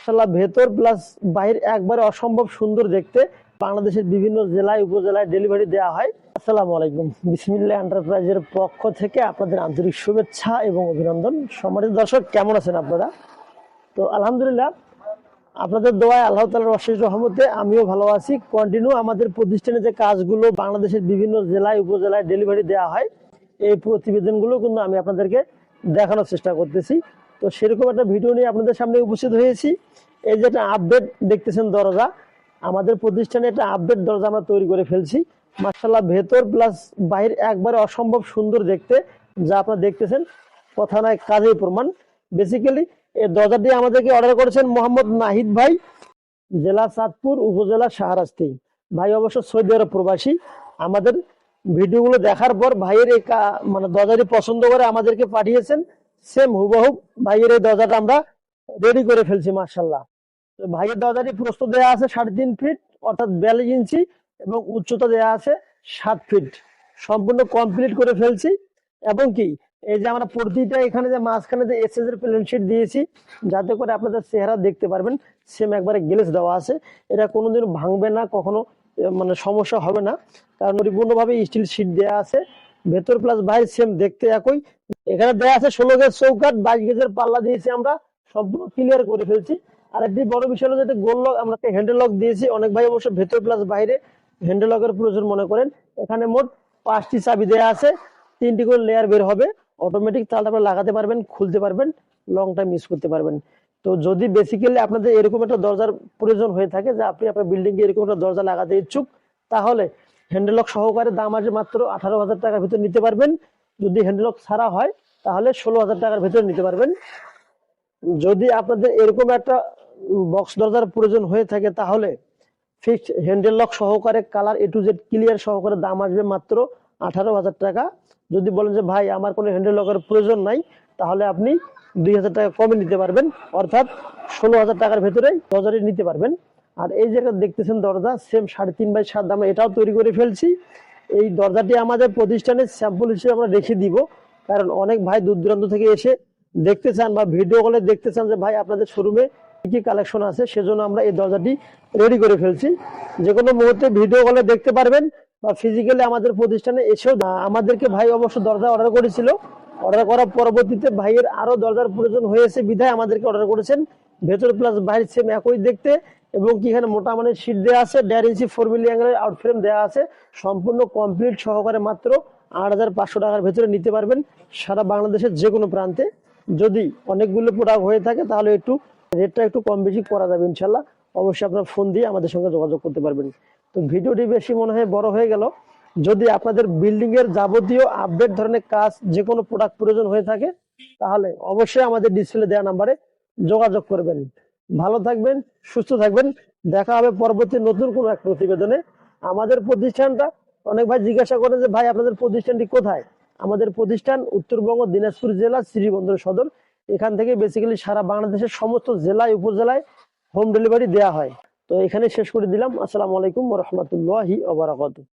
মাশাআল্লাহ ভেতর প্লাস বাইর একবারে অসম্ভব সুন্দর দেখতে। বাংলাদেশের বিভিন্ন জেলায় উপজেলায় ডেলিভারি দেওয়া হয়। আসসালামু আলাইকুম, বিসমিল্লাহ এন্টারপ্রাইজের পক্ষ থেকে আপনাদের আন্তরিক শুভেচ্ছা এবং অভিনন্দন। সম্মানিত দর্শক, কেমন আছেন আপনারা? তো আলহামদুলিল্লাহ, আপনাদের দোয়ায় আল্লাহ তাআলার অশেষ রহমতে আমিও ভালো আছি। কন্টিনিউ আমাদের প্রতিষ্ঠানে যে কাজগুলো বাংলাদেশের বিভিন্ন জেলায় উপজেলায় ডেলিভারি দেওয়া হয়, এই প্রতিবেদনগুলো কিন্তু আমি আপনাদেরকে দেখানোর চেষ্টা করতেছি। তো সেরকম একটা ভিডিও নিয়ে আপনাদের সামনে উপস্থিত হয়েছি। এই যে একটা আপডেট দেখতেছেন দরজা, আমাদের প্রতিষ্ঠানে একটা আপডেট দরজা আমরা তৈরি করে ফেলছি। মাশাআল্লাহ ভেতর প্লাস বাইরে একবারে অসম্ভব সুন্দর দেখতে, যা আপনারা দেখতেছেন কথা নয় কাজেই প্রমাণ। বেসিক্যালি এই দরজাটি আমাদেরকে অর্ডার করেছেন মোহাম্মদ নাহিদ ভাই, জেলা চাঁদপুর, উপজেলা শাহরাস্তি। ভাই অবশ্য সৌদি আরব প্রবাসী। আমাদের ভিডিওগুলো দেখার পর ভাইয়ের এই মানে দরজাটি পছন্দ করে আমাদেরকে পাঠিয়েছেন। সেম হুবহু ভাইয়ের এই দরজাটা আমরা রেডি করে ফেলছি মাশাআল্লাহ। তো ভাইয়ের দরজাটি প্রস্থ দেওয়া আছে 3.5 ফিট অর্থাৎ 42 ইঞ্চি এবং উচ্চতা দেওয়া আছে 7 ফিট। সম্পূর্ণ কমপ্লিট করে ফেলছি। এবং কি এই যে আমরা প্রতিটা এখানে যে মাঝখানে যে এসএস এর প্লেন শিট দিয়েছি, যাতে করে আপনাদের চেহারা দেখতে পারবেন, সেম একবারে গ্লেজ দেওয়া আছে। এটা কোনোদিন ভাঙবে না, কখনো মানে সমস্যা হবে না, কারণ পরিপূর্ণভাবে স্টিল শিট দেওয়া আছে। ভেতর প্লাস বাইরে সেম দেখতে একই। এখানে দেওয়া আছে 16 গেজ চৌকাঠ, 22 গেজের পাল্লা দিয়েছি আমরা, সম্পূর্ণ ক্লিয়ার করে ফেলছি। আর একটি বড় বিষয় হলো যেটা গোল লক, আমরা হ্যান্ডেল লক দিয়েছি। অনেক ভাই অবশ্য ভেতর প্লাস বাইরে হ্যান্ডেল লকের প্রয়োজন মনে করেন। এখানে মোট 5টি চাবি দেওয়া আছে, 3টি করে লেয়ার বের হবে অটোমেটিক, তাহলে আপনারা লাগাতে পারবেন, খুলতে পারবেন, লং টাইম ইউজ করতে পারবেন। তো যদি বেসিক্যালি আপনাদের এরকম একটা দরজার প্রয়োজন হয়ে থাকে যে আপনি আপনার বিল্ডিং এ এরকম একটা দরজা লাগাতে ইচ্ছুক, তাহলে হ্যান্ডেল লক সহকারে দাম আসবে মাত্র 18,000 টাকার ভিতরে নিতে পারবেন। যদি হ্যান্ডেল লক ছাড়া হয় তাহলে 16,000 টাকার ভিতরে নিতে পারবেন। যদি আপনাদের এরকম একটা বক্স দরজার প্রয়োজন হয়ে থাকে, তাহলে ফিক্সড হ্যান্ডেল লক সহকারে colour A to Z clear সহকারে দাম আসবে মাত্র 18,000 টাকা। যদি বলেন যে ভাই আমার কোনো হ্যান্ডেল লকের প্রয়োজন নাই, তাহলে আপনি 2,000 টাকা কমে নিতে পারবেন, অর্থাৎ 16,000 টাকার ভেতরে দরজাটি নিতে পারবেন। আর এই যে দেখতেছেন দরজা, সেম 3.5x7 আমরা এটাও তৈরি করে ফেলছি। এই দরজাটি আমাদের প্রতিষ্ঠানের স্যাম্পল হিসেবে আমরা রেখে দিব, কারণ অনেক ভাই দূর দূরান্ত থেকে এসে দেখতে চান বা ভিডিও কলে দেখতে চান যে ভাই আপনাদের শোরুমে কি কি কালেকশন আছে। সেজন্য আমরা এই দরজাটি রেডি করে ফেলছি। যে কোনো মুহূর্তে ভিডিও কলে দেখতে পারবেন বা ফিজিক্যালি আমাদের প্রতিষ্ঠানে এসেও। আমাদেরকে ভাই অবশ্য দরজা অর্ডার করেছিল, অর্ডার করার পরবর্তীতে ভাইয়ের আরো দরজার প্রয়োজন হয়েছে বিধায় আমাদেরকে অর্ডার করেছেন। ভেতর প্লাস বাইরে সেম একই দেখতে, এবং কি এখানে মোটা মানের শীট দেওয়া আছে, 1.5 ইঞ্চি 4 মিলি অ্যাঙ্গেলের আউট ফ্রেম দেওয়া আছে। সম্পূর্ণ কমপ্লিট সহকারে মাত্র 8,500 টাকার ভেতরে নিতে পারবেন সারা বাংলাদেশের যে কোনো প্রান্তে। যদি অনেকগুলো প্রোডাক্ট হয়ে থাকে তাহলে একটু রেটটা একটু কম বেশি করা যাবে ইনশাল্লাহ। অবশ্যই আপনার ফোন দিয়ে আমাদের সঙ্গে যোগাযোগ করতে পারবেন। তো ভিডিওটি বেশি মনে হয় বড় হয়ে গেল। যদি আপনাদের বিল্ডিং এর যাবতীয় আপডেট ধরনের কাজ যে কোনো প্রোডাক্ট প্রয়োজন হয়ে থাকে, তাহলে অবশ্যই আমাদের ডিসপ্লে দেওয়া নাম্বারে যোগাযোগ করবেন। ভালো থাকবেন, সুস্থ থাকবেন। দেখা হবে পরবর্তী নতুন কোনো এক প্রতিবেদনে। আমাদের প্রতিষ্ঠানটা, অনেক ভাই জিজ্ঞাসা করেন যে ভাই আপনাদের প্রতিষ্ঠানটি কোথায়। আমাদের প্রতিষ্ঠান উত্তরবঙ্গ দিনাজপুর জেলা শ্রীবন্দর সদর। এখান থেকে বেসিক্যালি সারা বাংলাদেশের সমস্ত জেলায় উপজেলায় হোম ডেলিভারি দেওয়া হয়। তো এখানে শেষ করে দিলাম। আসসালামু আলাইকুম ওয়া রাহমাতুল্লাহি ওয়া বারাকাতুহু।